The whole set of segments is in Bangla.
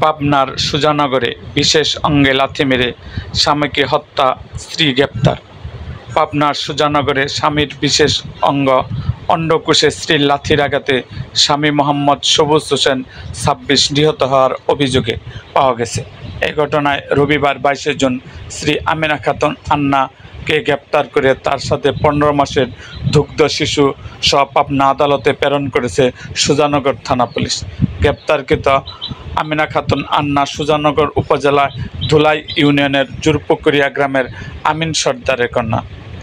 পাবনার সুজানগরে বিশেষ অঙ্গে লাথি মেরে স্বামীকে হত্যা, স্ত্রী গ্রেপ্তার। পাবনার সুজানগরে স্বামীর বিশেষ অঙ্গ অন্ডকোষে স্ত্রীর লাথির আঘাতে স্বামী মোহাম্মদ সবুজ হোসেন 26 নিহত হওয়ার অভিযোগে পাওয়া গেছে। এই ঘটনায় রবিবার 22 জুন শ্রী আমেনা খাতুন আন্নাকে গ্রেপ্তার করে তার সাথে 15 মাসের দুগ্ধ শিশু সহ পাবনা আদালতে প্রেরণ করেছে সুজানগর থানা পুলিশ। গ্রেপ্তারকৃত আমেনা খাতুন আন্না সুজানগর উপজেলার ধুলাই ইউনিয়নের জুরপুকুরিয়া গ্রামের আমিন সর্দারের কন্যা।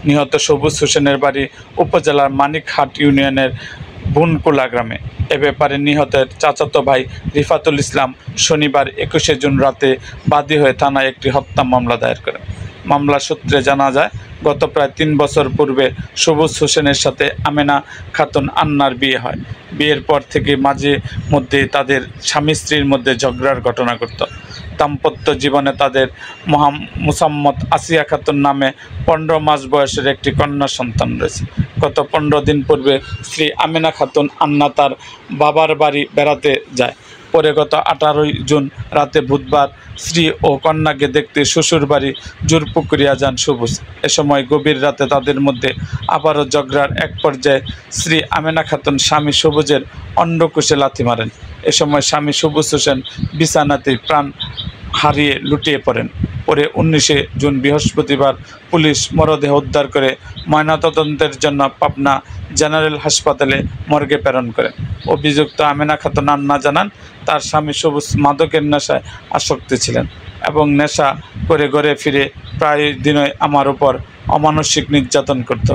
নিহত সবুজ হোসেনের বাড়ি উপজেলার মানিকহাট ইউনিয়নের বুনকুলা গ্রামে। এ ব্যাপারে নিহতের চাচাতো ভাই রিফাতুল ইসলাম শনিবার 21 জুন রাতে বাদী হয়ে থানায় একটি হত্যা মামলা দায়ের করেন। মামলা সূত্রে জানা যায়, গত প্রায় 3 বছর পূর্বে সবুজ হোসেনের সাথে আমেনা খাতুন আন্নার বিয়ে হয়। বিয়ের পর থেকে মাঝে মধ্যে তাদের স্বামী স্ত্রীর মধ্যে ঝগড়ার ঘটনা ঘটত। দাম্পত্য জীবনে তাদের মুসাম্মত আসিয়া খাতুন নামে 15 মাস বয়সের একটি কন্যা সন্তান রয়েছে। গত 15 দিন পূর্বে শ্রী আমেনা খাতুন আন্না তার বাবার বাড়ি বেড়াতে যায়। পরে গত 18 জুন রাতে বুধবার স্ত্রী ও কন্যাকে দেখতে শ্বশুর বাড়ি জুরপুকুরিয়া যান সবুজ। এ সময় গভীর রাতে তাদের মধ্যে আবারও ঝগড়ার এক পর্যায়ে শ্রী আমেনা খাতুন স্বামী সবুজের অন্ডকোষে লাথি মারেন। এ সময় স্বামী সবুজ হোসেন বিছানাতে প্রাণ হারিয়ে লুটিয়ে পড়েন। পরে 19 জুন বৃহস্পতিবার পুলিশ মরদেহ উদ্ধার করে ময়নাতদন্তের জন্য পাবনা জেনারেল হাসপাতালে মর্গে প্রেরণ করেন। অভিযুক্ত আমেনা খাতুন আন্না জানান, তার স্বামী সবুজ মাদকের নেশায় আসক্ত ছিলেন এবং নেশা করে ঘরে ফিরে প্রায় দিনই আমার উপর অমানসিক নির্যাতন করত।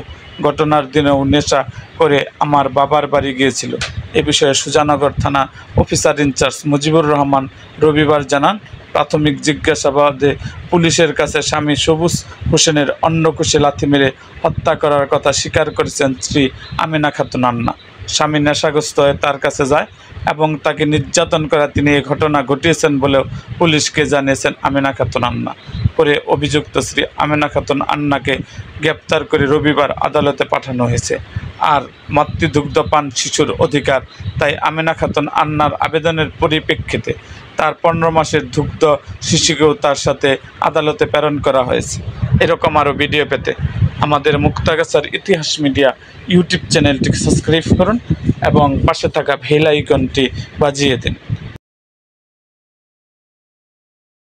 ঘটনার দিনেও নেশা করে আমার বাবার বাড়ি গিয়েছিল। এ বিষয়ে সুজানগর থানা অফিসার ইনচার্জ মুজিবুর রহমান রবিবার জানান, প্রাথমিক জিজ্ঞাসাবাদে পুলিশের কাছে স্বামী সবুজ হোসেনের অন্ডকোষে লাথি মেরে হত্যা করার কথা স্বীকার করেছেন স্ত্রী আমেনা খাতুন আন্না। স্বামী নেশাগ্রস্ত হয়ে তার কাছে যায় এবং তাকে নির্যাতন করে তিনি এই ঘটনা ঘটিয়েছেন বলেও পুলিশকে জানিয়েছেন আমেনা খাতুন আন্না। পরে অভিযুক্ত শ্রী আমেনা খাতুন আন্নাকে গ্রেপ্তার করে রবিবার আদালতে পাঠানো হয়েছে। আর মাতৃদুগ্ধপান শিশুর অধিকার, তাই আমেনা খাতুন আন্নার আবেদনের পরিপ্রেক্ষিতে তার 15 মাসের দুগ্ধ শিশুকেও তার সাথে আদালতে প্রেরণ করা হয়েছে। এরকম আরও ভিডিও পেতে আমাদের মুক্তাগাছার ইতিহাস মিডিয়া ইউটিউব চ্যানেলটিকে সাবস্ক্রাইব করুন এবং পাশে থাকা বেল আইকনটি বাজিয়ে দিন।